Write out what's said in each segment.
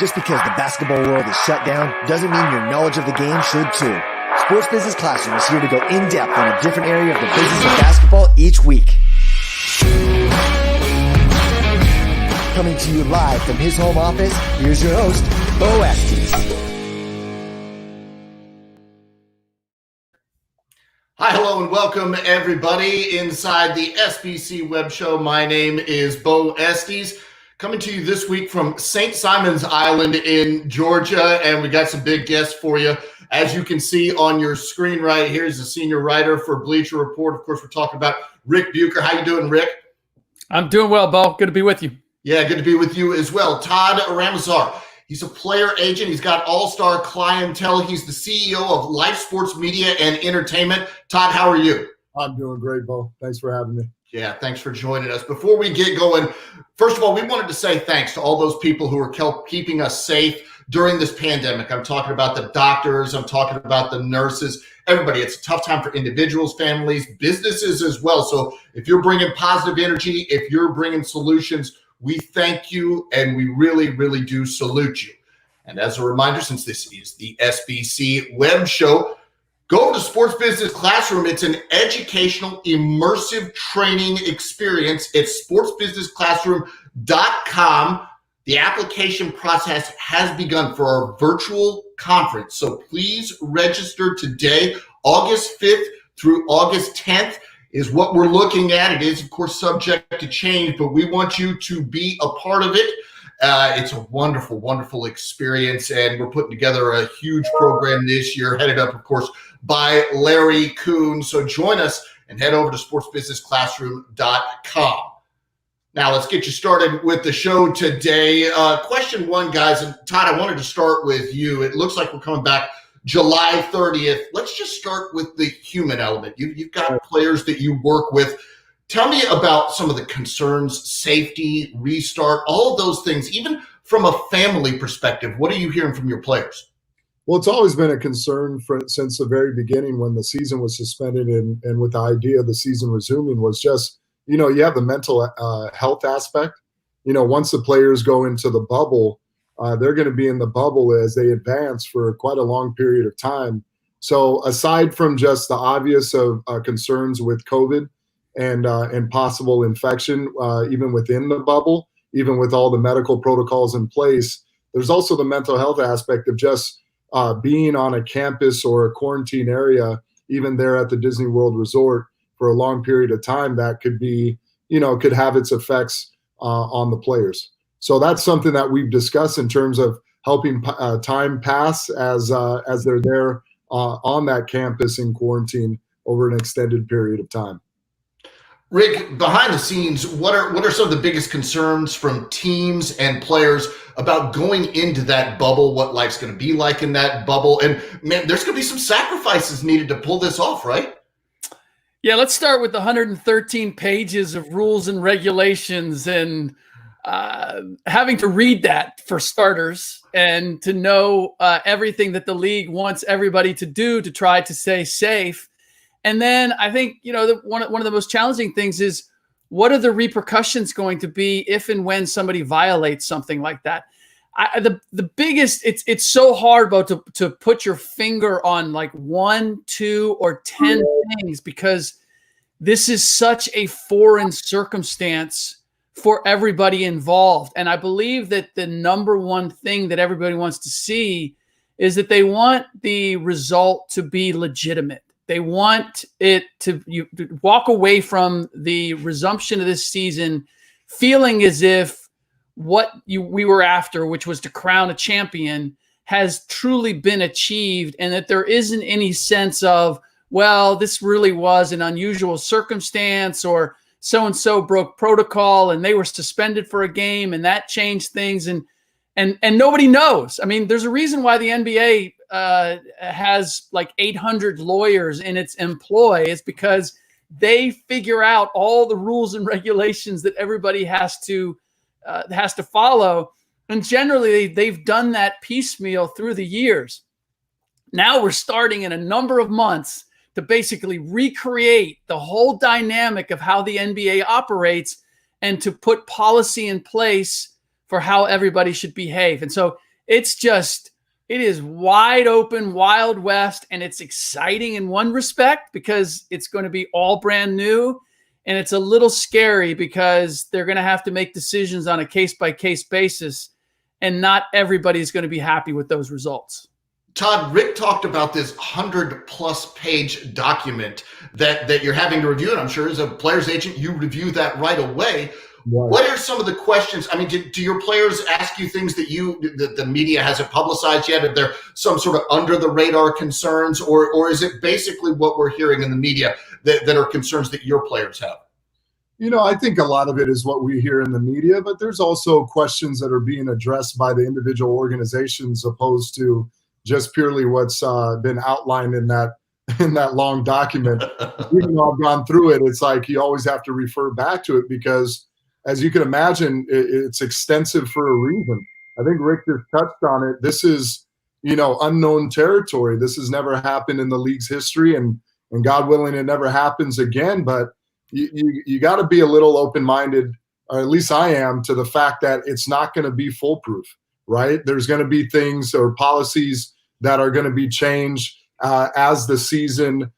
Just because the basketball world is shut down doesn't mean your knowledge of the game should too. Sports Business Classroom is here to go in depth on a different area of the business of basketball each week. Coming to you live from his home office, here's your host, Beau Estes. Hi, hello, and welcome everybody inside the SBC web show. My name is Beau Estes, coming to you this week from St. Simon's Island in Georgia, and we got some big guests for you. As you can see on your screen right here is the senior writer for Bleacher Report. Of course, we're talking about Rick Bucher. How you doing, Rick? I'm doing well, Beau. Good to be with you. Yeah, good to be with you as well. Todd Ramasar. He's a player agent. He's got all-star clientele. He's the CEO of Life Sports Media and Entertainment. Todd, how are you? I'm doing great, Beau. Thanks for having me. Yeah, thanks for joining us. Before we get going, first of all, we wanted to say thanks to all those people who are keeping us safe during this pandemic. I'm talking about the doctors. I'm talking about the nurses, everybody. It's a tough time for individuals, families, businesses as well. So if you're bringing positive energy, if you're bringing solutions, we thank you, and we really, really do salute you. And as a reminder, since this is the SBC web show, go to Sports Business Classroom. It's an educational, immersive training experience. It's sportsbusinessclassroom.com. The application process has begun for our virtual conference. So please register today. August 5th through August 10th is what we're looking at. It is, of course, subject to change, but we want you to be a part of it. It's a wonderful, wonderful experience, and we're putting together a huge program this year, headed up, of course, by Larry Kuhn. So join us and head over to sportsbusinessclassroom.com. Now, let's get you started with the show today. Question one, guys, and Todd, I wanted to start with you. It looks like we're coming back July 30th. Let's just start with the human element. You've got players that you work with. Tell me about some of the concerns, safety, restart, all of those things, even from a family perspective. What are you hearing from your players? Well, it's always been a concern since the very beginning when the season was suspended and with the idea of the season resuming was just, you have the mental health aspect. Once the players go into the bubble, they're going to be in the bubble as they advance for quite a long period of time. So aside from just the obvious of concerns with COVID and possible infection, even within the bubble, even with all the medical protocols in place, there's also the mental health aspect of just being on a campus or a quarantine area, even there at the Disney World Resort for a long period of time that could be, could have its effects on the players. So that's something that we've discussed in terms of helping time pass as they're there on that campus in quarantine over an extended period of time. Rick, behind the scenes, what are some of the biggest concerns from teams and players about going into that bubble, what life's going to be like in that bubble? And man, there's going to be some sacrifices needed to pull this off, right? Yeah, let's start with the 113 pages of rules and regulations and having to read that for starters and to know everything that the league wants everybody to do to try to stay safe. And then I think, one of the most challenging things is what are the repercussions going to be if and when somebody violates something like that? The biggest, it's so hard, Bo, to put your finger on like 1, 2, or 10 things because this is such a foreign circumstance for everybody involved. And I believe that the number one thing that everybody wants to see is that they want the result to be legitimate. They want it to walk away from the resumption of this season feeling as if what we were after, which was to crown a champion, has truly been achieved, and that there isn't any sense of, well, this really was an unusual circumstance, or so-and-so broke protocol and they were suspended for a game and that changed things. And nobody knows. I mean, there's a reason why the NBA has like 800 lawyers in its employ. Is because they figure out all the rules and regulations that everybody has to follow. And generally, they've done that piecemeal through the years. Now we're starting in a number of months to basically recreate the whole dynamic of how the NBA operates and to put policy in place for how everybody should behave. And so it is wide open, Wild West, and it's exciting in one respect because it's going to be all brand new. And it's a little scary because they're going to have to make decisions on a case-by-case basis, and not everybody's going to be happy with those results. Todd, Rick talked about this 100-plus page document that you're having to review, and I'm sure as a player's agent, you review that right away. Right. What are some of the questions? I mean, do your players ask you things that the media hasn't publicized yet? Are there some sort of under-the-radar concerns, or is it basically what we're hearing in the media that are concerns that your players have? I think a lot of it is what we hear in the media, but there's also questions that are being addressed by the individual organizations opposed to just purely what's been outlined in that long document. Even though I've gone through it, it's like you always have to refer back to it because, as you can imagine, it's extensive for a reason. I think Rick just touched on it. This is, unknown territory. This has never happened in the league's history, and God willing, it never happens again. But you got to be a little open-minded, or at least I am, to the fact that it's not going to be foolproof, right? There's going to be things or policies that are going to be changed as the season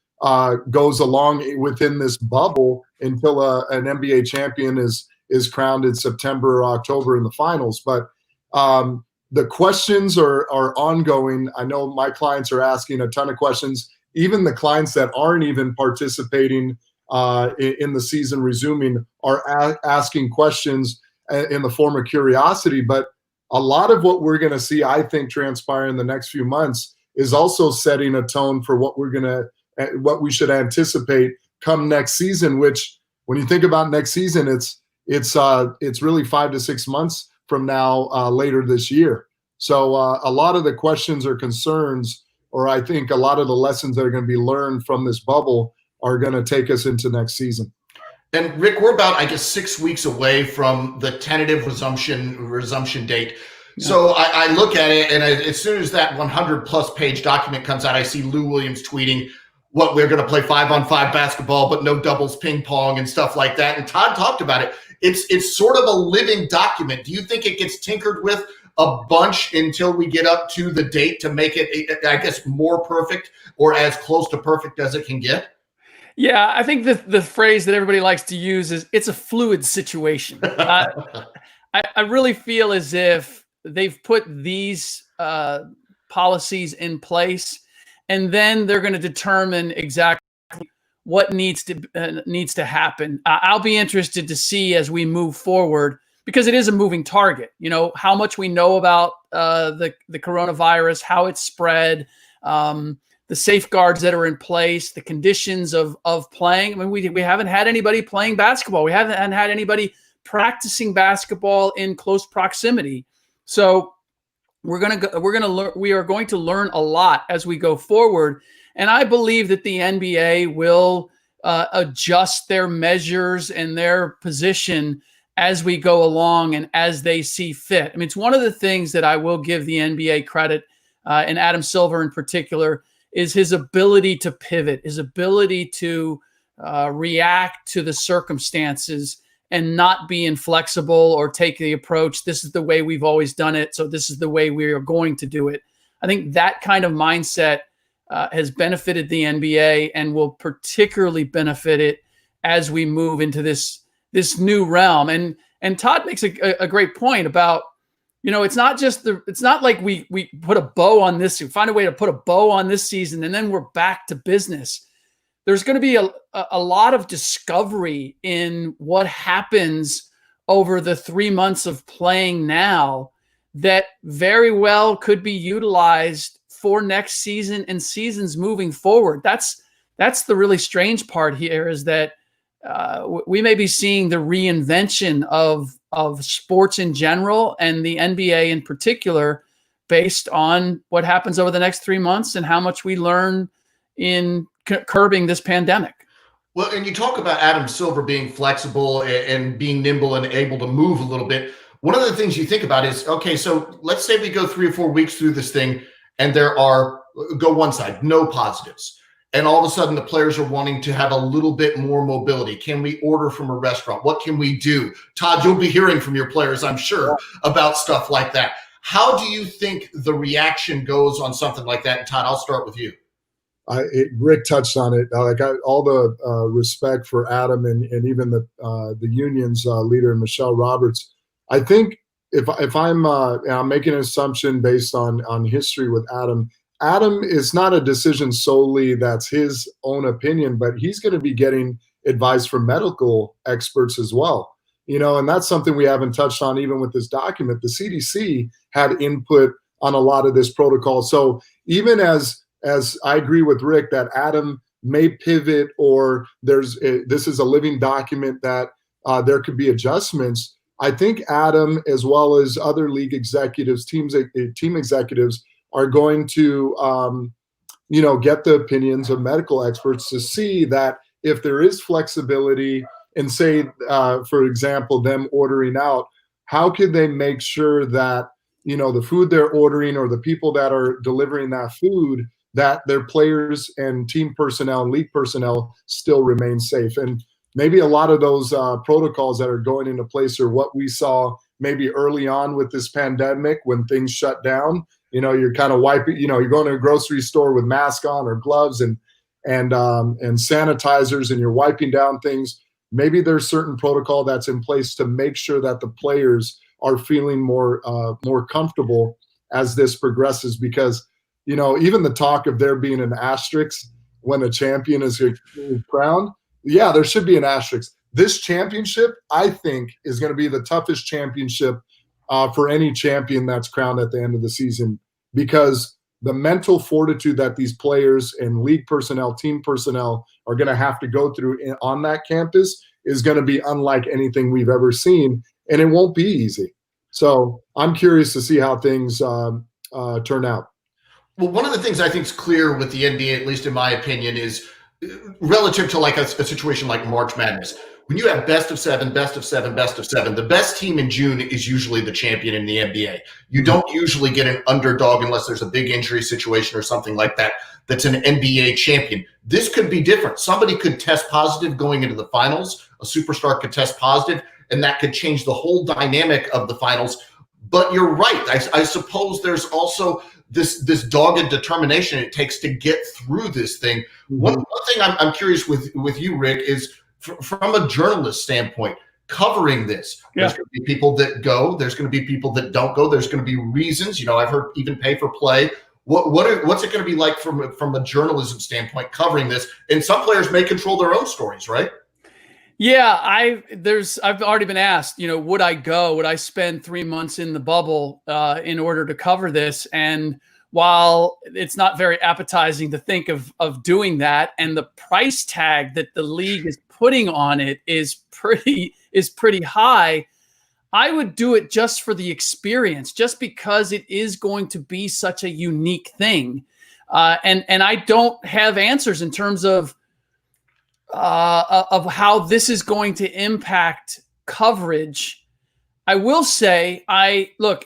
goes along within this bubble until an NBA champion is crowned in September or October in the finals. But the questions are ongoing. I know my clients are asking a ton of questions. Even the clients that aren't even participating in the season resuming are asking questions in the form of curiosity. But a lot of what we're going to see, I think, transpire in the next few months is also setting a tone for what we should anticipate come next season, which when you think about next season, it's really 5 to 6 months from now, later this year. So a lot of the questions or concerns, or I think a lot of the lessons that are going to be learned from this bubble are going to take us into next season. And Rick, we're about, I guess, 6 weeks away from the tentative resumption date. Yeah. So I look at it, and as soon as that 100-plus page document comes out, I see Lou Williams tweeting, we're going to play 5-on-5 basketball, but no doubles ping pong and stuff like that. And Todd talked about it. It's sort of a living document. Do you think it gets tinkered with a bunch until we get up to the date to make it, I guess, more perfect or as close to perfect as it can get? Yeah, I think the phrase that everybody likes to use is it's a fluid situation. I really feel as if they've put these policies in place, and then they're going to determine exactly what needs to happen. I'll be interested to see as we move forward, because it is a moving target. How much we know about the coronavirus, how it's spread, the safeguards that are in place, the conditions of playing. I mean, we haven't had anybody playing basketball. We haven't had anybody practicing basketball in close proximity. So we are going to learn a lot as we go forward. And I believe that the NBA will adjust their measures and their position as we go along and as they see fit. I mean, it's one of the things that I will give the NBA credit, and Adam Silver in particular, is his ability to pivot, his ability to react to the circumstances and not be inflexible or take the approach, this is the way we've always done it, so this is the way we are going to do it. I think that kind of mindset has benefited the NBA and will particularly benefit it as we move into this new realm. And Todd makes a great point about, it's not like we put a bow on this, we find a way to put a bow on this season and then we're back to business. There's going to be a lot of discovery in what happens over the 3 months of playing now that very well could be utilized for next season and seasons moving forward. That's the really strange part here, is that we may be seeing the reinvention of sports in general and the NBA in particular based on what happens over the next 3 months and how much we learn in curbing this pandemic. Well, and you talk about Adam Silver being flexible and being nimble and able to move a little bit. One of the things you think about is, okay, so let's say we go 3 or 4 weeks through this thing and go one side, no positives. And all of a sudden the players are wanting to have a little bit more mobility. Can we order from a restaurant? What can we do? Todd, you'll be hearing from your players, I'm sure, about stuff like that. How do you think the reaction goes on something like that? And Todd, I'll start with you. Rick touched on it. All the respect for Adam and even the union's leader, Michelle Roberts. I think if I'm making an assumption based on history with Adam. Adam is not a decision solely that's his own opinion, but he's going to be getting advice from medical experts as well. And that's something we haven't touched on even with this document. The CDC had input on a lot of this protocol. So even as I agree with Rick that Adam may pivot, or this is a living document that there could be adjustments. I think Adam, as well as other league executives, team executives, are going to, get the opinions of medical experts to see that if there is flexibility, and say, for example, them ordering out, how could they make sure that the food they're ordering or the people that are delivering that food, that their players and team personnel and league personnel still remain safe? And maybe a lot of those protocols that are going into place are what we saw maybe early on with this pandemic when things shut down. You're kind of wiping, you're going to a grocery store with mask on or gloves and sanitizers, and you're wiping down things. Maybe there's certain protocol that's in place to make sure that the players are feeling more comfortable as this progresses, because even the talk of there being an asterisk when a champion is crowned, yeah, there should be an asterisk. This championship, I think, is going to be the toughest championship for any champion that's crowned at the end of the season, because the mental fortitude that these players and league personnel, team personnel are going to have to go through on that campus is going to be unlike anything we've ever seen, and it won't be easy. So I'm curious to see how things turn out. Well, one of the things I think is clear with the NBA, at least in my opinion, is relative to like a situation like March Madness. When you have best of seven, the best team in June is usually the champion in the NBA. You don't usually get an underdog unless there's a big injury situation or something like that that's an NBA champion. This could be different. Somebody could test positive going into the finals. A superstar could test positive, and that could change the whole dynamic of the finals. But you're right. I suppose there's also this dogged determination it takes to get through this thing. Mm-hmm. One thing I'm curious with you, Rick, is from a journalist standpoint, covering this, there's going to be people that go, there's going to be people that don't go, there's going to be reasons. I've heard even pay for play. What's it going to be like from a journalism standpoint covering this? And some players may control their own stories, right? Yeah, I've already been asked, would I go? Would I spend 3 months in the bubble in order to cover this? And while it's not very appetizing to think of doing that, and the price tag that the league is putting on it is pretty high, I would do it just for the experience, just because it is going to be such a unique thing. And I don't have answers in terms of how this is going to impact coverage. I will say,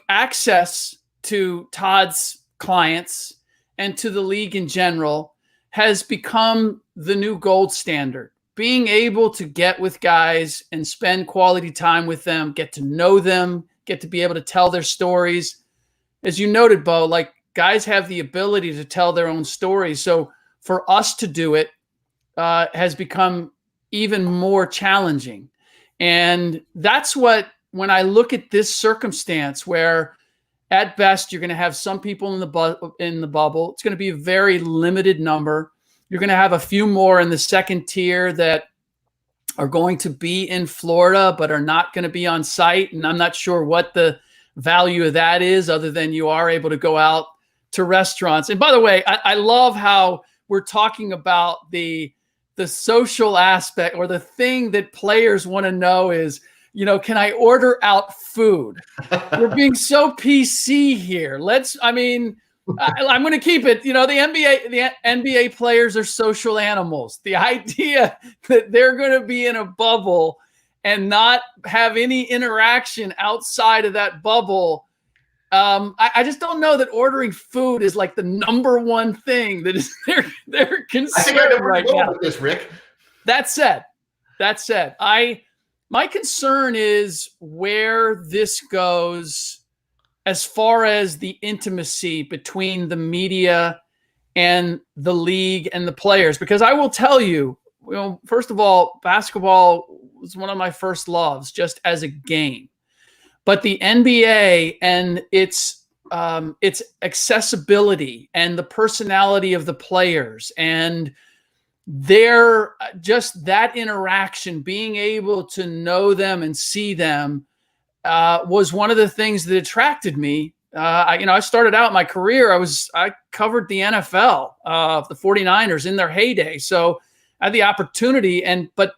access to Todd's clients and to the league in general has become the new gold standard. Being able to get with guys and spend quality time with them, get to know them, get to be able to tell their stories. As you noted, Beau, guys have the ability to tell their own stories. So for us to do it has become even more challenging. And that's when I look at this circumstance where at best you're going to have some people in the bubble. It's going to be a very limited number. You're going to have a few more in the second tier that are going to be in Florida but are not going to be on site. And I'm not sure what the value of that is, other than you are able to go out to restaurants. And by the way, I love how we're talking about the social aspect, or the thing that players want to know is, can I order out food? We're being so PC here. I'm going to keep it. The NBA players are social animals. The idea that they're going to be in a bubble and not have any interaction outside of that bubble, I just don't know that ordering food is like the number one thing that is they're concerned I think I know right now. With this, Rick. That said, my concern is where this goes as far as the intimacy between the media and the league and the players, because I will tell you, first of all, basketball was one of my first loves just as a game, but the NBA and its accessibility and the personality of the players and their just that interaction, being able to know them and see them, was one of the things that attracted me. I started out my career, I covered the NFL, the 49ers in their heyday. So I had the opportunity, but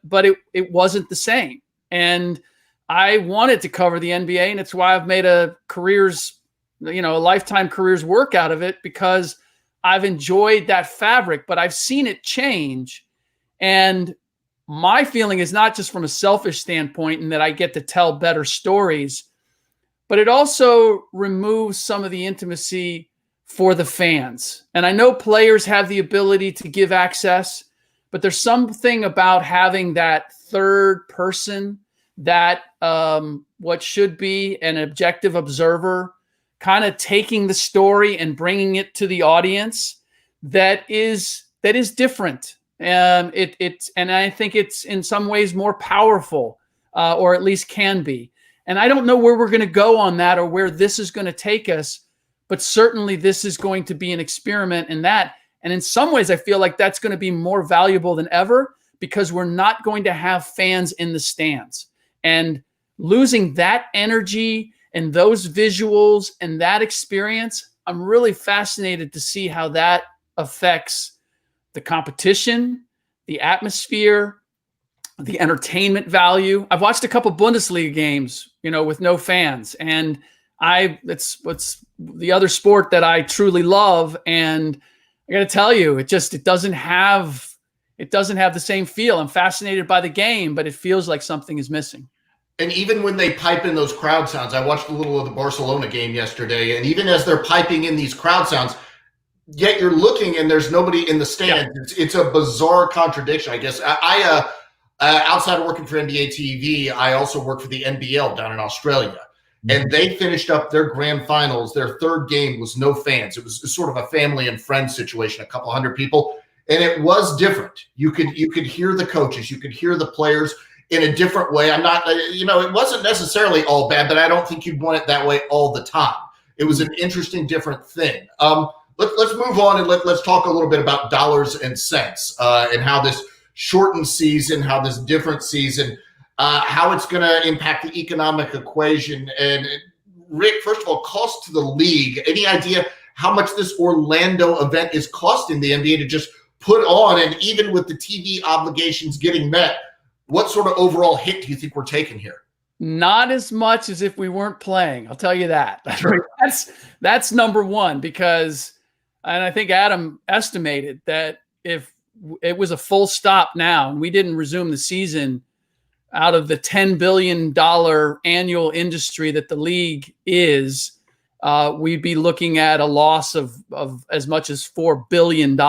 it wasn't the same. And I wanted to cover the NBA, and it's why I've made a lifetime career's work out of it, because I've enjoyed that fabric, but I've seen it change. And my feeling is not just from a selfish standpoint in that I get to tell better stories, but it also removes some of the intimacy for the fans. And I know players have the ability to give access, but there's something about having that third person, that what should be an objective observer, kind of taking the story and bringing it to the audience, that is different. And I think it's in some ways more powerful, or at least can be. And I don't know where we're going to go on that or where this is going to take us, but certainly this is going to be an experiment in that. And in some ways, I feel like that's going to be more valuable than ever, because we're not going to have fans in the stands. And losing that energy and those visuals and that experience, I'm really fascinated to see how that affects the competition, the atmosphere, the entertainment value. I've watched a couple Bundesliga games, with no fans, and it's the other sport that I truly love. And I got to tell you, it doesn't have the same feel. I'm fascinated by the game, but it feels like something is missing. And even when they pipe in those crowd sounds, I watched a little of the Barcelona game yesterday, and even as they're piping in these crowd sounds, yet you're looking and there's nobody in the stands. Yeah. It's a bizarre contradiction, I guess. I outside of working for NBA TV, I also work for the NBL down in Australia. Mm-hmm. And they finished up their grand finals. Their third game was no fans. It was sort of a family and friends situation, a couple hundred people. And it was different. You could hear the coaches. You could hear the players in a different way. I'm not, it wasn't necessarily all bad, but I don't think you'd want it that way all the time. It was an interesting, different thing. Let's move on and let's talk a little bit about dollars and cents, and how this shortened season, how this different season, how it's going to impact the economic equation. And Rick, first of all, cost to the league. Any idea how much this Orlando event is costing the NBA to just put on? And even with the TV obligations getting met, what sort of overall hit do you think we're taking here? Not as much as if we weren't playing. I'll tell you that. Sure. That's number one, because, and I think Adam estimated that if it was a full stop now and we didn't resume the season, out of the $10 billion annual industry that the league is, we'd be looking at a loss of as much as $4 billion.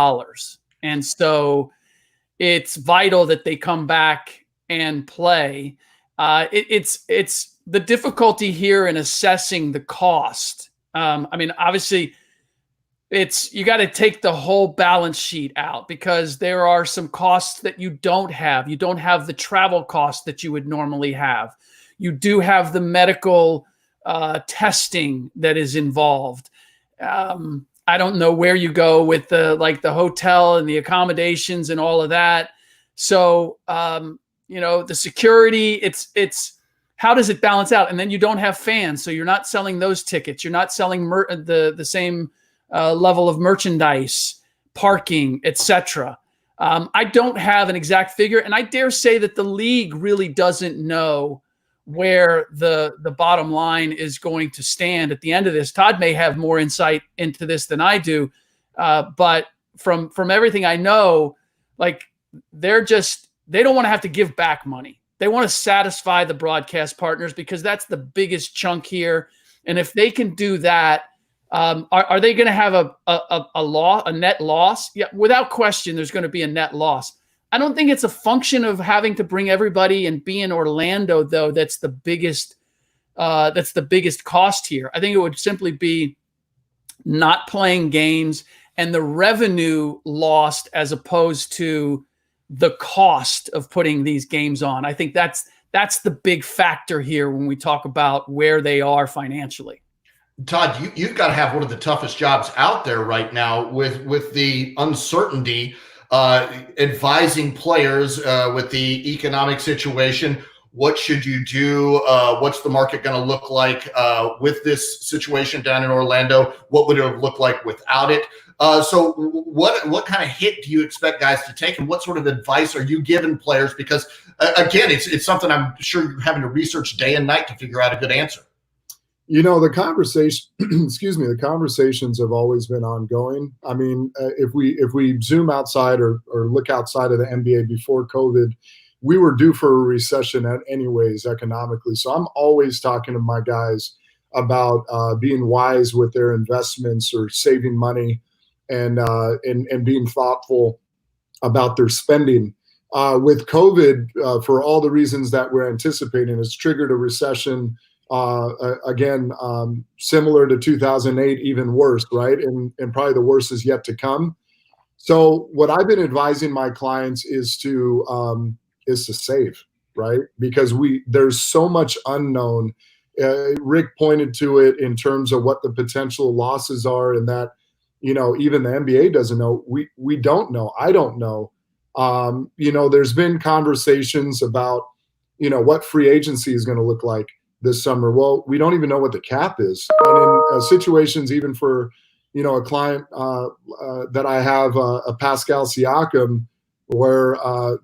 And so it's vital that they come back and play. It's the difficulty here in assessing the cost. Obviously, you got to take the whole balance sheet out, because there are some costs that you don't have. You don't have the travel costs that you would normally have. You do have the medical testing that is involved. I don't know where you go with the hotel and the accommodations and all of that. So, the security, it's how does it balance out? And then you don't have fans, so you're not selling those tickets. You're not selling the same level of merchandise, parking, etc. I don't have an exact figure, and I dare say that the league really doesn't know where the bottom line is going to stand at the end of this. Todd may have more insight into this than I do, but from everything I know, they don't want to have to give back money. They want to satisfy the broadcast partners, because that's the biggest chunk here. And if they can do that, are they going to have a net loss? Yeah, without question, there's going to be a net loss. I don't think it's a function of having to bring everybody and be in Orlando, though. That's the biggest that's the biggest cost here. I think it would simply be not playing games and the revenue lost as opposed to the cost of putting these games on. I think that's the big factor here when we talk about where they are financially. Todd, you've got to have one of the toughest jobs out there right now with the uncertainty, advising players with the economic situation. What should you do? What's the market going to look like with this situation down in Orlando? What would it have looked like without it? So what kind of hit do you expect guys to take, and what sort of advice are you giving players? Because again, it's something I'm sure you're having to research day and night to figure out a good answer. The conversation, the conversations have always been ongoing. I mean, if we zoom outside or look outside of the NBA before COVID, we were due for a recession anyways economically. So I'm always talking to my guys about being wise with their investments or saving money and being thoughtful about their spending. With COVID, for all the reasons that we're anticipating, it's triggered a recession. Again, similar to 2008, even worse, right? And probably the worst is yet to come. So what I've been advising my clients is to save, right? Because there's so much unknown. Rick pointed to it in terms of what the potential losses are, and that, even the NBA doesn't know. We don't know. I don't know. There's been conversations about, what free agency is going to look like this summer. Well, we don't even know what the cap is. And in situations, even for, a client that I have, a Pascal Siakam, where a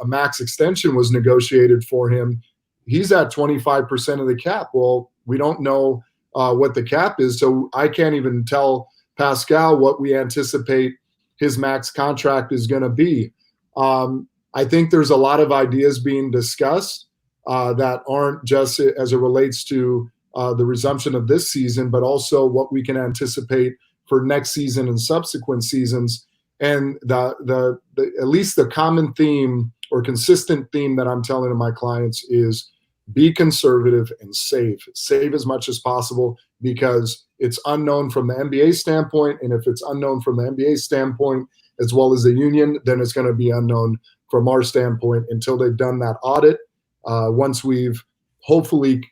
max extension was negotiated for him, he's at 25% of the cap. Well, we don't know what the cap is, so I can't even tell Pascal what we anticipate his max contract is going to be. I think there's a lot of ideas being discussed that aren't just as it relates to the resumption of this season, but also what we can anticipate for next season and subsequent seasons. And the at least the common theme or consistent theme that I'm telling to my clients is be conservative and save as much as possible, because it's unknown from the NBA standpoint. And if it's unknown from the NBA standpoint, as well as the union, then it's going to be unknown from our standpoint until they've done that audit. Once we've hopefully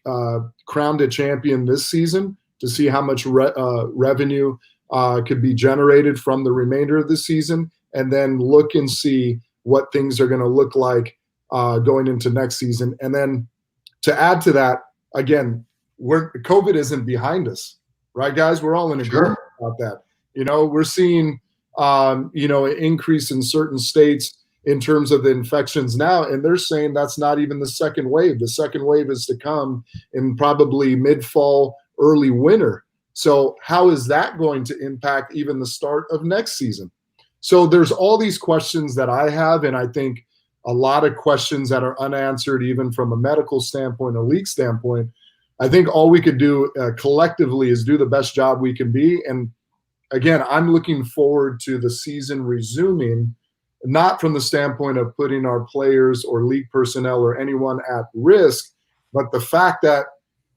crowned a champion this season, to see how much revenue could be generated from the remainder of the season, and then look and see what things are going to look like going into next season. And then to add to that, again, COVID isn't behind us, right, guys? We're all in agreement about that. We're seeing an increase in certain states in terms of the infections now, and they're saying that's not even the second wave. The second wave is to come in probably mid-fall, early winter. So how is that going to impact even the start of next season? So there's all these questions that I have, and I think a lot of questions that are unanswered, even from a medical standpoint, a league standpoint. I think all we could do collectively is do the best job we can be. And again, I'm looking forward to the season resuming, not from the standpoint of putting our players or league personnel or anyone at risk, but the fact that,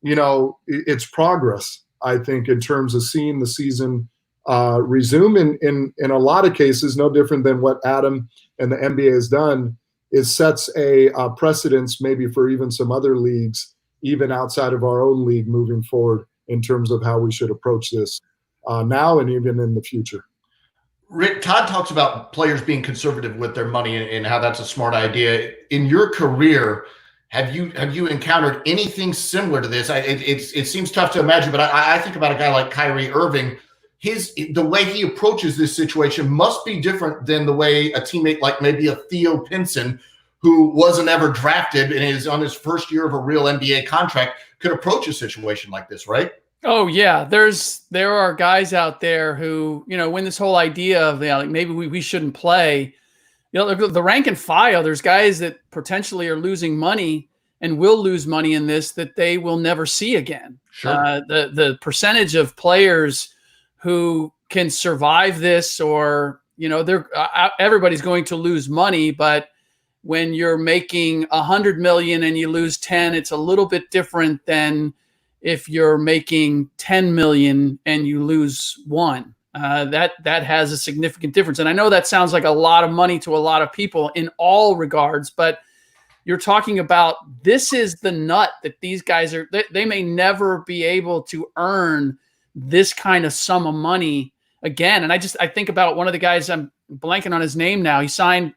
it's progress, I think, in terms of seeing the season resume in a lot of cases, no different than what Adam and the NBA has done. It sets a precedence maybe for even some other leagues, even outside of our own league, moving forward in terms of how we should approach this now and even in the future. Rick, Todd talks about players being conservative with their money and how that's a smart idea. In your career, have you encountered anything similar to this? It seems tough to imagine, but I think about a guy like Kyrie Irving. The way he approaches this situation must be different than the way a teammate like maybe a Theo Pinson, who wasn't ever drafted and is on his first year of a real NBA contract, could approach a situation like this, right? Oh yeah, there are guys out there who, when this whole idea of maybe we shouldn't play, the rank and file, there's guys that potentially are losing money and will lose money in this that they will never see again. Sure. The percentage of players who can survive this, or everybody's going to lose money, but when you're making 100 million and you lose 10, it's a little bit different than if you're making 10 million and you lose 1. That has a significant difference. And I know that sounds like a lot of money to a lot of people in all regards, but you're talking about, this is the nut that these guys are, they may never be able to earn this kind of sum of money again. And I think about one of the guys, I'm blanking on his name now. He signed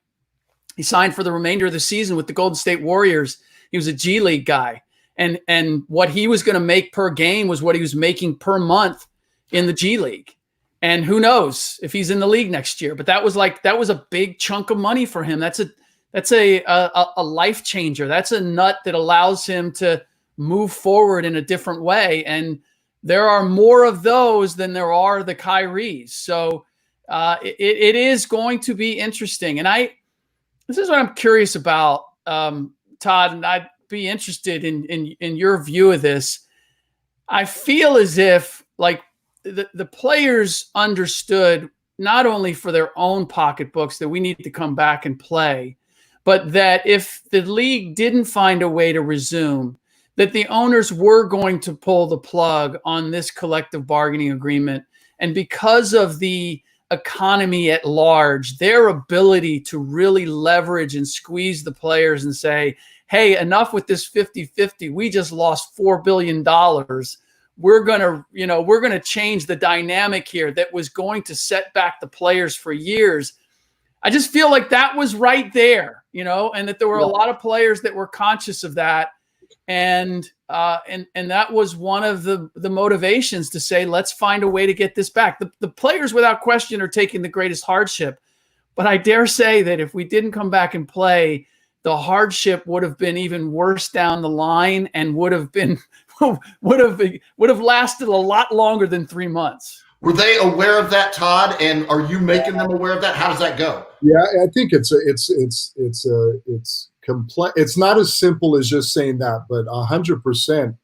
for the remainder of the season with the Golden State Warriors. He was a G League guy. And what he was going to make per game was what he was making per month in the G League. And who knows if he's in the league next year, but that was a big chunk of money for him. That's a life changer. That's a nut that allows him to move forward in a different way. And there are more of those than there are the Kyries. So it is going to be interesting. And this is what I'm curious about, Todd, and I'd be interested in your view of this. I feel as if like the players understood, not only for their own pocketbooks, that we need to come back and play, but that if the league didn't find a way to resume, that the owners were going to pull the plug on this collective bargaining agreement. And because of the economy at large, their ability to really leverage and squeeze the players and say, hey, enough with this 50-50. We just lost $4 billion. We're going to change the dynamic here that was going to set back the players for years. I just feel like that was right there, and that there were a lot of players that were conscious of that. And that was one of the motivations to say, let's find a way to get this back. The players, without question, are taking the greatest hardship. But I dare say that if we didn't come back and play, the hardship would have been even worse down the line and would have lasted a lot longer than 3 months. Were they aware of that, Todd? And are you making them aware of that? How does that go? Yeah, I think it's complex. It's not as simple as just saying that, but 100%.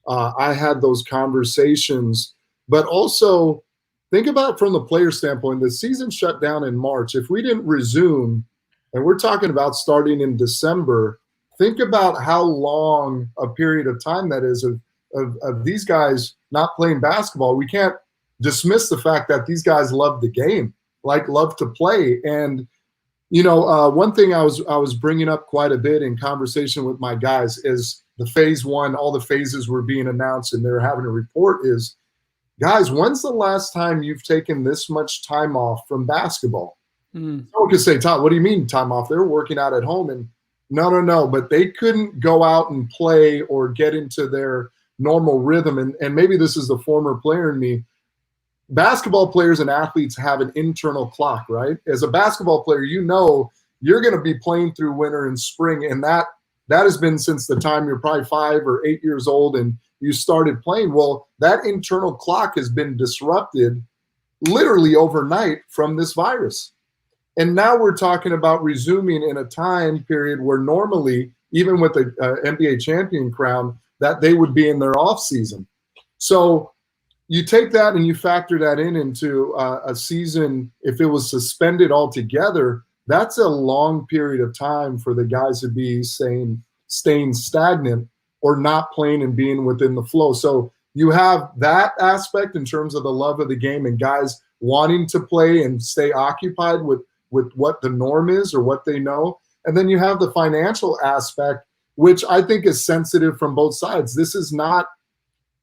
I had those conversations, but also think about from the player standpoint. The season shut down in March. If we didn't resume, and we're talking about starting in December, think about how long a period of time that is of these guys not playing basketball. We can't dismiss the fact that these guys love the game, love to play. And, one thing I was bringing up quite a bit in conversation with my guys is the phase 1, all the phases were being announced and they're having a report is, guys, when's the last time you've taken this much time off from basketball? Someone could say, Todd, what do you mean time off? They're working out at home. And no, but they couldn't go out and play or get into their normal rhythm. And maybe this is the former player in me. Basketball players and athletes have an internal clock, right? As a basketball player, you're going to be playing through winter and spring. And that has been since the time you're probably 5 or 8 years old and you started playing. Well, that internal clock has been disrupted literally overnight from this virus. And now we're talking about resuming in a time period where normally, even with the NBA champion crown, that they would be in their off season. So you take that and you factor that into a season. If it was suspended altogether, that's a long period of time for the guys to be staying stagnant or not playing and being within the flow. So you have that aspect in terms of the love of the game and guys wanting to play and stay occupied with what the norm is or what they know. And then you have the financial aspect, which I think is sensitive from both sides. This is not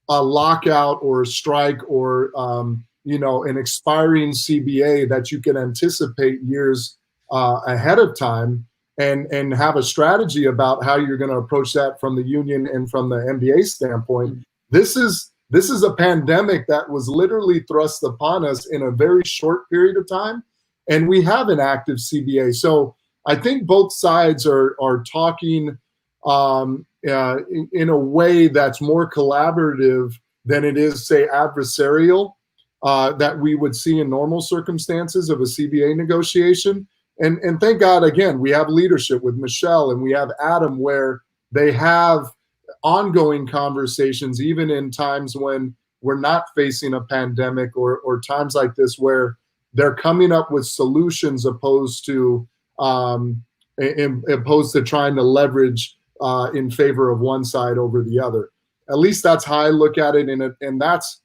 a lockout or a strike or, an expiring CBA that you can anticipate years ahead of time and have a strategy about how you're going to approach that from the union and from the NBA standpoint. This is a pandemic that was literally thrust upon us in a very short period of time. And we have an active CBA. So I think both sides are talking in a way that's more collaborative than it is, say, adversarial that we would see in normal circumstances of a CBA negotiation. And thank God, again, we have leadership with Michelle and we have Adam where they have ongoing conversations, even in times when we're not facing a pandemic or times like this where they're coming up with solutions opposed to trying to leverage in favor of one side over the other. at least that's how I look at it. And that's,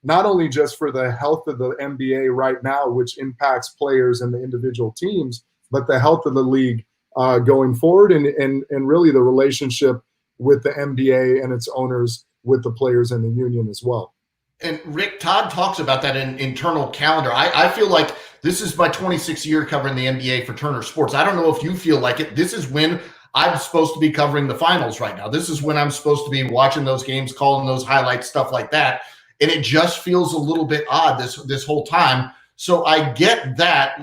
not only just for the health of the NBA right now, which impacts players and the individual teams, but the health of the league going forward, and really the relationship with the NBA and its owners with the players and the union as well. And Rick, Todd talks about that in internal calendar. I feel like this is my 26th year covering the NBA for Turner Sports. I don't know if you feel like it. This is when I'm supposed to be covering the finals right now. This is when I'm supposed to be watching those games, calling those highlights, stuff like that. And it just feels a little bit odd this whole time. So I get that.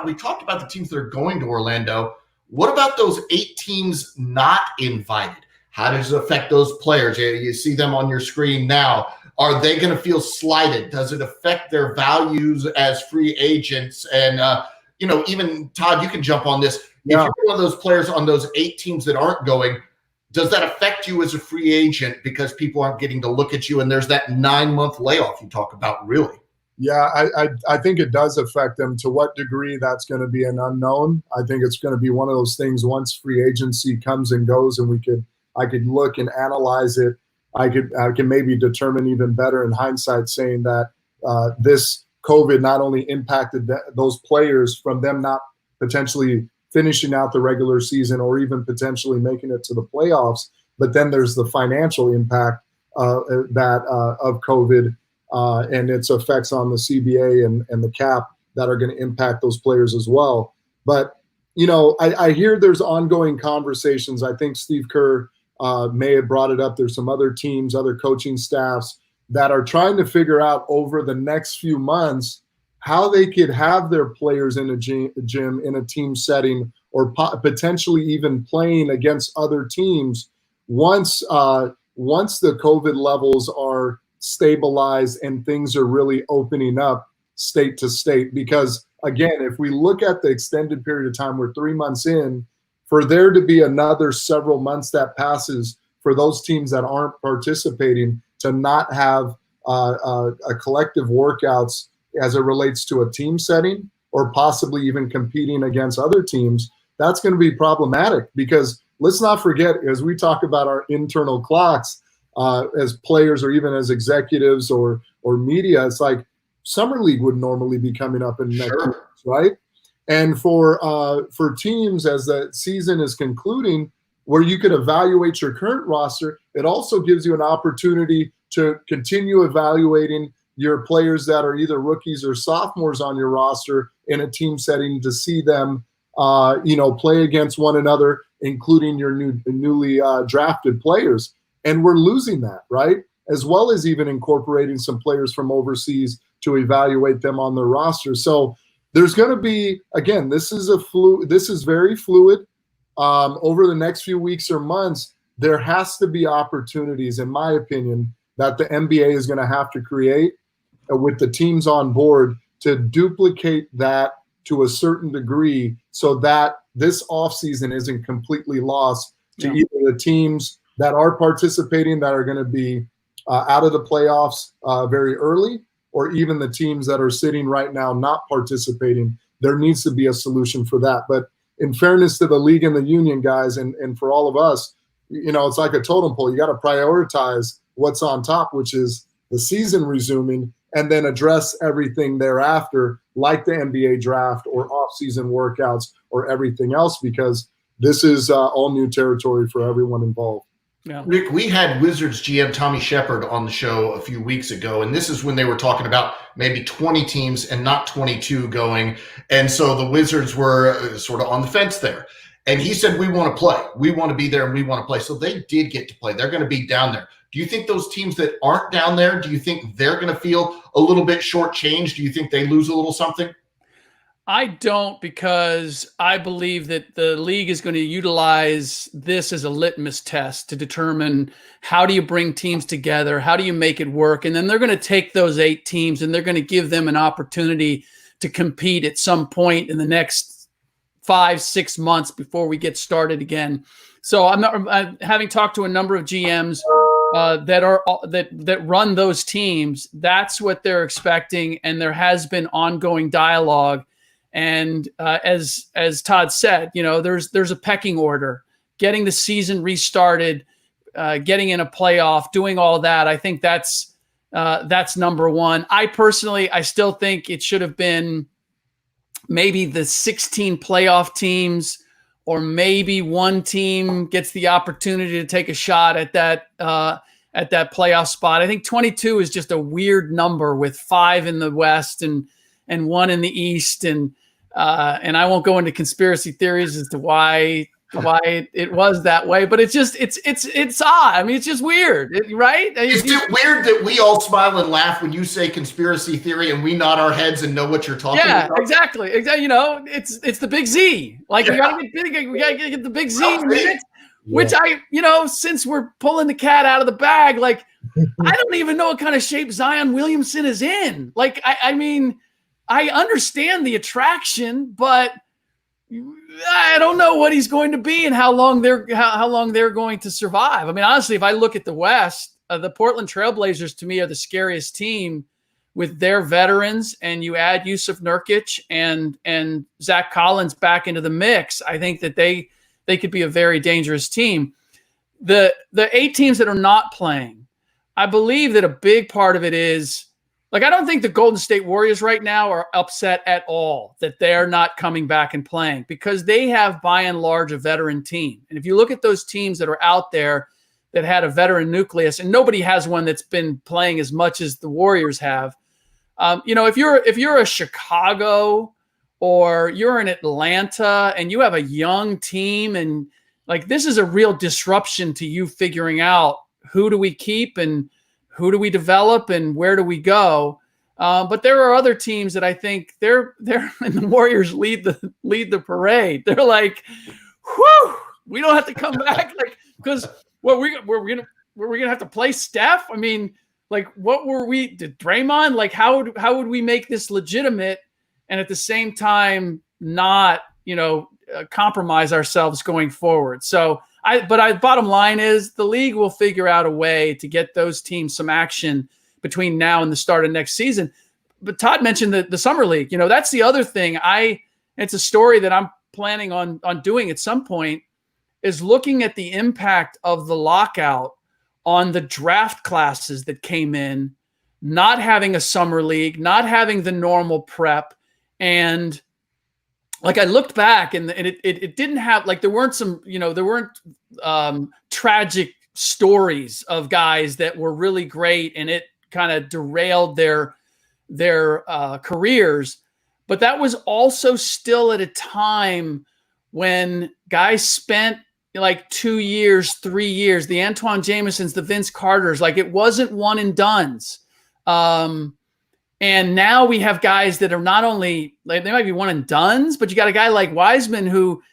We talked about the teams that are going to Orlando. What about those 8 teams not invited? How does it affect those players? You see them on your screen now. Are they going to feel slighted? Does it affect their values as free agents? And, even Todd, you can jump on this. Yeah. If you're one of those players on those 8 teams that aren't going, does that affect you as a free agent because people aren't getting to look at you and there's that 9-month layoff you talk about, really? Yeah, I think it does affect them. To what degree, that's going to be an unknown. I think it's going to be one of those things once free agency comes and goes, and I could look and analyze it. I can maybe determine even better in hindsight, saying that this COVID not only impacted those players from them not potentially finishing out the regular season or even potentially making it to the playoffs, but then there's the financial impact of COVID and its effects on the CBA and the cap that are going to impact those players as well. But, I hear there's ongoing conversations. I think Steve Kerr may have brought it up. There's some other teams, other coaching staffs that are trying to figure out over the next few months how they could have their players in a gym in a team setting, or potentially even playing against other teams once the COVID levels are stabilized and things are really opening up state to state. Because again, if we look at the extended period of time, we're 3 months in, for there to be another several months that passes for those teams that aren't participating to not have a collective workouts as it relates to a team setting, or possibly even competing against other teams, that's going to be problematic. Because let's not forget, as we talk about our internal clocks as players or even as executives or media, it's like Summer League would normally be coming up in next week, right? And for teams, as the season is concluding, where you could evaluate your current roster, it also gives you an opportunity to continue evaluating your players that are either rookies or sophomores on your roster in a team setting, to see them, play against one another, including your newly drafted players. And we're losing that, right? As well as even incorporating some players from overseas to evaluate them on their roster. So there's going to be, again, this is very fluid. Over the next few weeks or months, there has to be opportunities, in my opinion, that the NBA is going to have to create with the teams on board to duplicate that to a certain degree, so that this offseason isn't completely lost to either the teams that are participating that are going to be out of the playoffs very early, or even the teams that are sitting right now not participating. There needs to be a solution for that. But in fairness to the league and the union guys, and for all of us, it's like a totem pole. You got to prioritize what's on top, which is the season resuming, and then address everything thereafter, like the NBA draft or off-season workouts or everything else, because this is all new territory for everyone involved. Yeah. Rick, we had Wizards GM Tommy Shepard on the show a few weeks ago, and this is when they were talking about maybe 20 teams and not 22 going. And so the Wizards were sort of on the fence there. And he said, we want to play. We want to be there and we want to play. So they did get to play. They're going to be down there. Do you think those teams that aren't down there, do you think they're going to feel a little bit shortchanged? Do you think they lose a little something? I don't, because I believe that the league is going to utilize this as a litmus test to determine how do you bring teams together, how do you make it work, and then they're going to take those 8 teams and they're going to give them an opportunity to compete at some point in the next 5-6 months before we get started again. So I'm having talked to a number of GMs that run those teams. That's what they're expecting, and there has been ongoing dialogue. And as Todd said, there's a pecking order. Getting the season restarted getting in a playoff, doing all that. I think that's number one. I still think it should have been maybe the 16 playoff teams, or maybe one team gets the opportunity to take a shot at that playoff spot. I think 22 is just a weird number with 5 in the West and 1 in the East. And I won't go into conspiracy theories as to why it was that way, but it's odd. I mean, it's just weird, right? Is it weird that we all smile and laugh when you say conspiracy theory and we nod our heads and know what you're talking about? Yeah, exactly. It's the big Z. Like, we gotta get the big Z, which since we're pulling the cat out of the bag, like, I don't even know what kind of shape Zion Williamson is in. Like, I mean, I understand the attraction, but I don't know what he's going to be and how long they're going to survive. I mean, honestly, if I look at the West, the Portland Trailblazers to me are the scariest team with their veterans, and you add Yusuf Nurkic and Zach Collins back into the mix. I think that they could be a very dangerous team. The 8 teams that are not playing, I believe that a big part of it is, like, I don't think the Golden State Warriors right now are upset at all that they're not coming back and playing, because they have, by and large, a veteran team. And if you look at those teams that are out there that had a veteran nucleus, and nobody has one that's been playing as much as the Warriors have. If you're a Chicago or you're in Atlanta and you have a young team, and like, this is a real disruption to you figuring out who do we keep and who do we develop and where do we go? But there are other teams that I think they're and the Warriors lead the parade. They're like, whew, we don't have to come back, like, because we're gonna have to play Steph. I mean, like, did Draymond, like, how would we make this legitimate and at the same time not compromise ourselves going forward? So bottom line is, the league will figure out a way to get those teams some action between now and the start of next season. But Todd mentioned the summer league. That's the other thing. It's a story that I'm planning on doing at some point, is looking at the impact of the lockout on the draft classes that came in, not having a summer league, not having the normal prep. And like, I looked back and it didn't have, like, there weren't tragic stories of guys that were really great and it kind of derailed their careers. But that was also still at a time when guys spent like 2 years, 3 years, the Antoine Jamesons, the Vince Carters, like, it wasn't one and dones. And now we have guys that are not only, like, they might be one and dones, but you got a guy like Wiseman who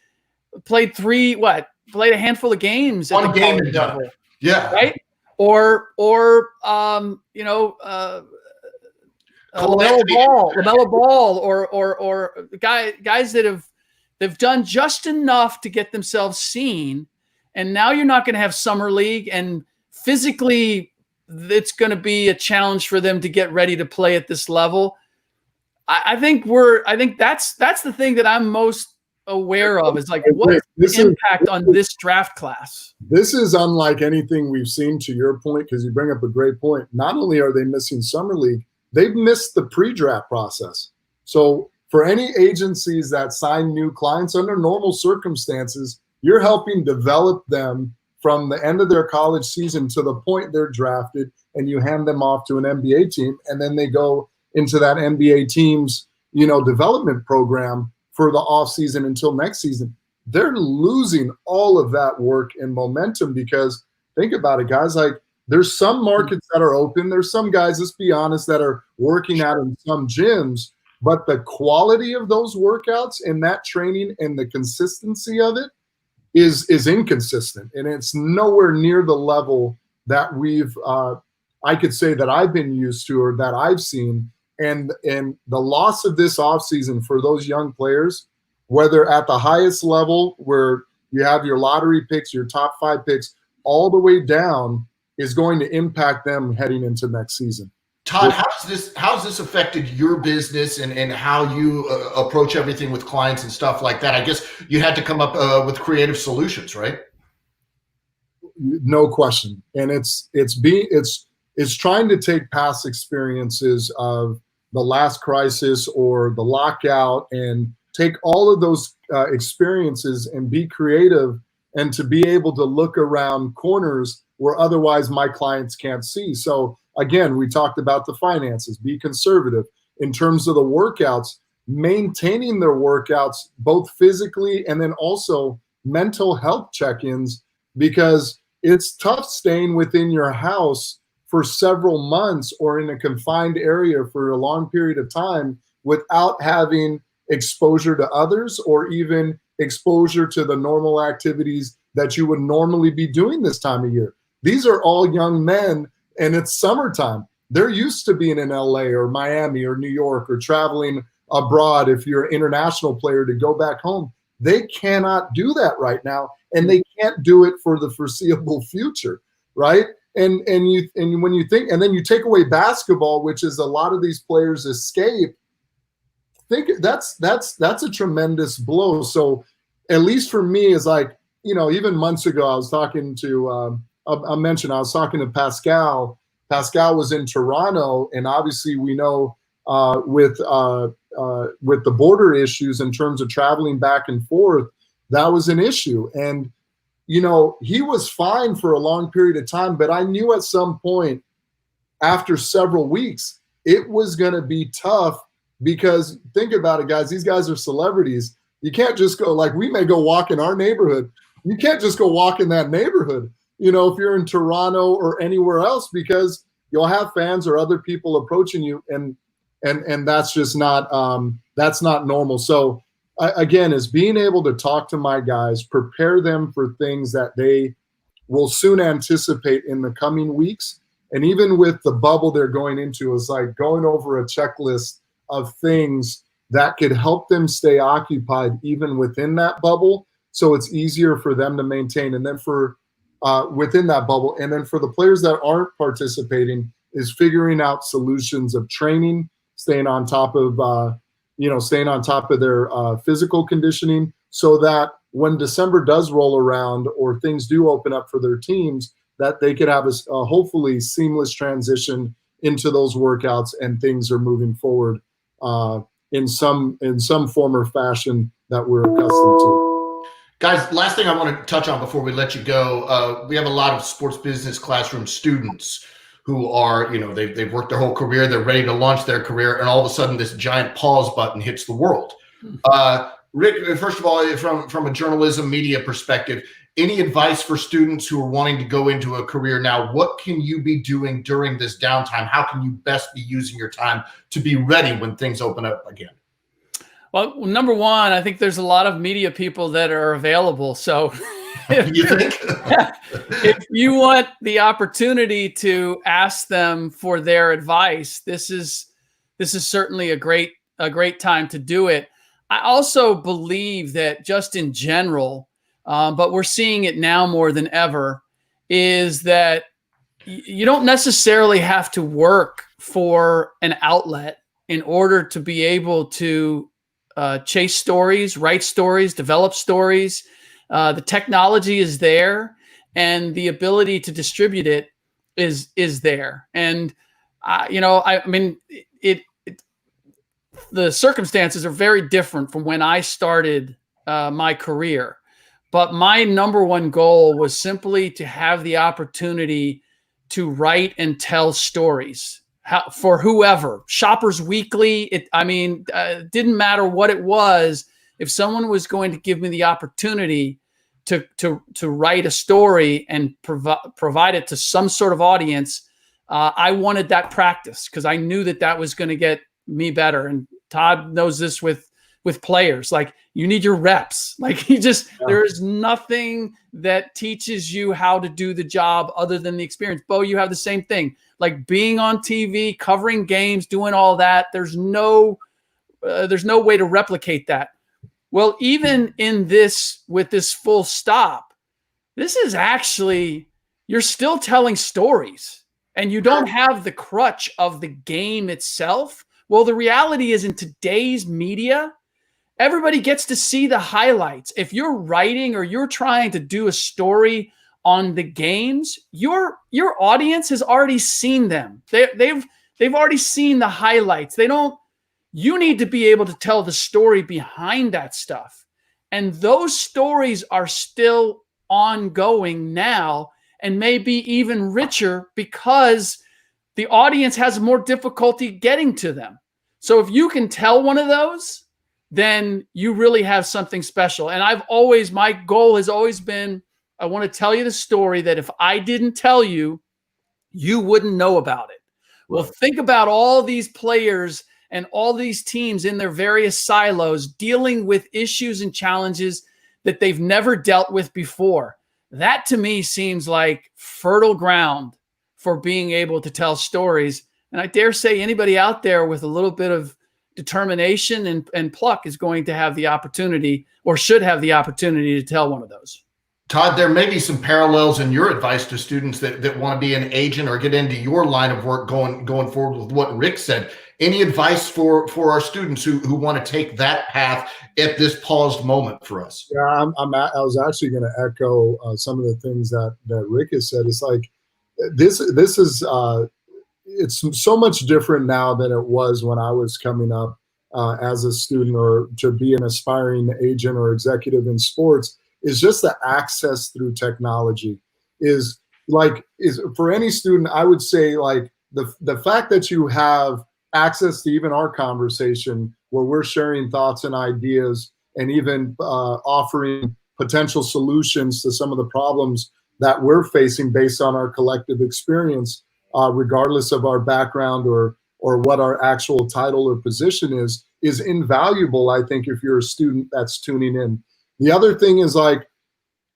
played a handful of games. One game and done. Yeah. Right. Or LaMelo Ball, or guys that they've done just enough to get themselves seen. And now you're not going to have summer league, and physically it's going to be a challenge for them to get ready to play at this level. I think that's the thing that I'm most aware of, is like, what's the impact on this draft class? This is unlike anything we've seen, to your point, because you bring up a great point. Not only are they missing summer league, they've missed the pre-draft process. So for any agencies that sign new clients under normal circumstances, you're helping develop them from the end of their college season to the point they're drafted, and you hand them off to an NBA team, and then they go into that NBA team's, development program for the offseason until next season. They're losing all of that work and momentum, because think about it, guys, like, there's some markets that are open. There's some guys, let's be honest, that are working out in some gyms, but the quality of those workouts and that training and the consistency of it is inconsistent, and it's nowhere near the level that we've I could say that I've been used to, or that I've seen. And the loss of this offseason for those young players, whether at the highest level where you have your lottery picks, your top 5 picks, all the way down, is going to impact them heading into next season. Todd, how's this affected your business and how you approach everything with clients and stuff like that? I guess you had to come up with creative solutions, right? no question. And it's trying to take past experiences of the last crisis or the lockout and take all of those experiences and be creative and to be able to look around corners where otherwise my clients can't see. So again, we talked about the finances, be conservative in terms of the workouts, maintaining their workouts, both physically and then also mental health check-ins, because it's tough staying within your house for several months or in a confined area for a long period of time without having exposure to others or even exposure to the normal activities that you would normally be doing this time of year. These are all young men, and it's summertime. They're used to being in LA or Miami or New York or traveling abroad if you're an international player to go back home. They cannot do that right now, and they can't do it for the foreseeable future, right? And when you think, and then you take away basketball, which is a lot of these players escape. Think that's a tremendous blow. So at least for me, is like, even months ago, I was talking to I was talking to Pascal. Pascal was in Toronto, and obviously we know with the border issues in terms of traveling back and forth, that was an issue. And he was fine for a long period of time, but I knew at some point after several weeks, it was going to be tough because think about it, guys, these guys are celebrities. You can't just go, like, we may go walk in our neighborhood. You can't just go walk in that neighborhood, if you're in Toronto or anywhere else, because you'll have fans or other people approaching you. And that's just not, that's not normal. So again, is being able to talk to my guys, prepare them for things that they will soon anticipate in the coming weeks. And even with the bubble they're going into, is like going over a checklist of things that could help them stay occupied even within that bubble. So it's easier for them to maintain. And then for within that bubble, and then for the players that aren't participating, is figuring out solutions of training, staying on top of their physical conditioning, so that when December does roll around or things do open up for their teams, that they could have a hopefully seamless transition into those workouts and things are moving forward in some form or fashion that we're accustomed to. Guys, last thing I want to touch on before we let you go, we have a lot of sports business classroom students who are, they've worked their whole career, they're ready to launch their career, and all of a sudden this giant pause button hits the world. Rick, first of all, from a journalism media perspective, any advice for students who are wanting to go into a career now? What can you be doing during this downtime? How can you best be using your time to be ready when things open up again? Well, number one, I think there's a lot of media people that are available. So you think? If you want the opportunity to ask them for their advice, this is certainly a great time to do it. I also believe that just in general, but we're seeing it now more than ever, is that you don't necessarily have to work for an outlet in order to be able to chase stories, write stories, develop stories. The technology is there, and the ability to distribute it is there. And the circumstances are very different from when I started my career. But my number one goal was simply to have the opportunity to write and tell stories. For whoever, Shoppers Weekly, it didn't matter what it was. If someone was going to give me the opportunity to write a story and provide it to some sort of audience, I wanted that practice because I knew that was going to get me better. And Todd knows this with players. Like, you need your reps. Like, there is nothing that teaches you how to do the job other than the experience. Beau, you have the same thing. Like, being on TV, covering games, doing all that. There's no way to replicate that. Well, even with this full stop, this is actually, you're still telling stories, and you don't have the crutch of the game itself. Well, the reality is, in today's media, everybody gets to see the highlights. If you're writing or you're trying to do a story on the games, your audience has already seen them. They've already seen the highlights. You need to be able to tell the story behind that stuff. And those stories are still ongoing now and maybe even richer because the audience has more difficulty getting to them. So if you can tell one of those, then you really have something special. And my goal has always been, I want to tell you the story that if I didn't tell you, you wouldn't know about it. Right. Well, think about all these players and all these teams in their various silos dealing with issues and challenges that they've never dealt with before. That to me seems like fertile ground for being able to tell stories. And I dare say anybody out there with a little bit of determination and pluck is going to have the opportunity or should have the opportunity to tell one of those. Todd, there may be some parallels in your advice to students that want to be an agent or get into your line of work going forward with what Rick said. Any advice for our students who want to take that path at this paused moment for us? Yeah, I was actually going to echo some of the things that Rick has said. It's like this is it's so much different now than it was when I was coming up as a student or to be an aspiring agent or executive in sports. Is just the access through technology is for any student, I would say like the fact that you have access to even our conversation where we're sharing thoughts and ideas and even offering potential solutions to some of the problems that we're facing based on our collective experience, regardless of our background or what our actual title or position is invaluable, I think, if you're a student that's tuning in. The other thing is all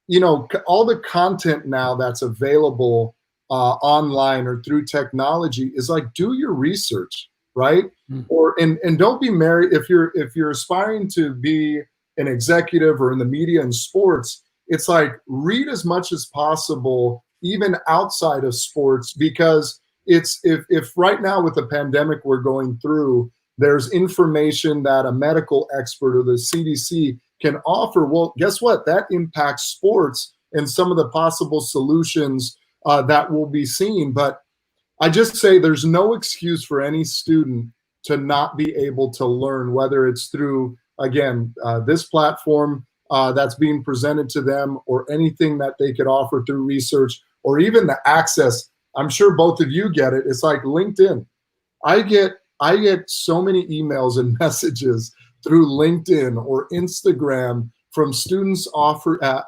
the content now that's available online or through technology is like, do your research, right? Mm. And don't be married. If you're aspiring to be an executive or in the media and sports, it's like read as much as possible, even outside of sports, because if right now with the pandemic we're going through, there's information that a medical expert or the CDC can offer. Well, guess what? That impacts sports and some of the possible solutions that will be seen. But I just say there's no excuse for any student to not be able to learn, whether it's through, again, this platform that's being presented to them or anything that they could offer through research or even the access. I'm sure both of you get it. It's like LinkedIn. I get so many emails and messages through LinkedIn or Instagram from students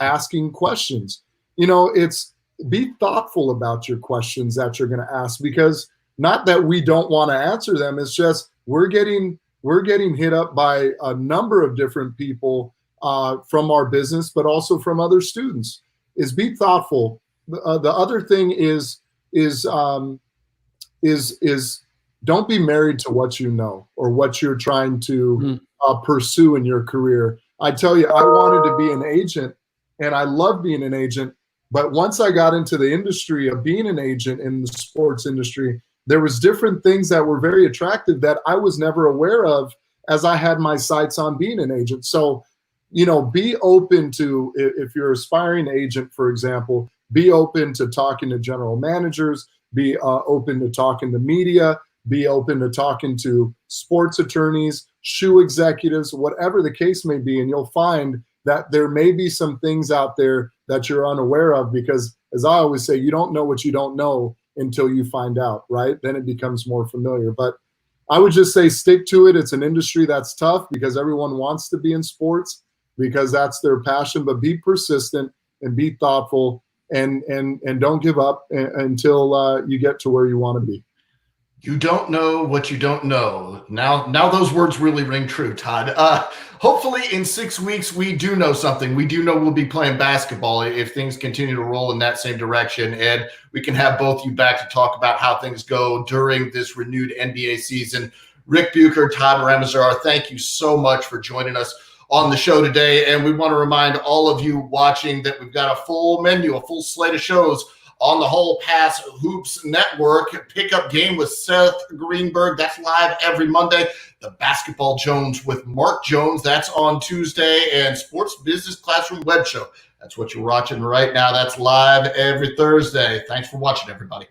asking questions. It's be thoughtful about your questions that you're going to ask, because not that we don't want to answer them. It's just we're getting hit up by a number of different people from our business, but also from other students. Is be thoughtful. The other thing is don't be married to what you know or what you're trying to pursue in your career. I tell you, I wanted to be an agent and I love being an agent. But once I got into the industry of being an agent in the sports industry, there was different things that were very attractive that I was never aware of as I had my sights on being an agent. So, be open to, if you're an aspiring agent, for example, be open to talking to general managers, be open to talking to media, be open to talking to sports attorneys, shoe executives, whatever the case may be. And you'll find that there may be some things out there that you're unaware of, because as I always say, you don't know what you don't know until you find out, right? Then it becomes more familiar. But I would just say stick to it. It's an industry that's tough because everyone wants to be in sports because that's their passion, but be persistent and be thoughtful and don't give up until you get to where you want to be. You don't know what you don't know. Now those words really ring true, Todd. Hopefully in 6 weeks, we do know something. We do know we'll be playing basketball if things continue to roll in that same direction. And we can have both you back to talk about how things go during this renewed NBA season. Rick Bucher, Todd Ramasar, thank you so much for joining us on the show today. And we want to remind all of you watching that we've got a full menu, a full slate of shows on the Whole Pass Hoops Network. Pickup Game with Seth Greenberg. That's live every Monday. The Basketball Jones with Mark Jones. That's on Tuesday. And Sports Business Classroom Web Show. That's what you're watching right now. That's live every Thursday. Thanks for watching, everybody.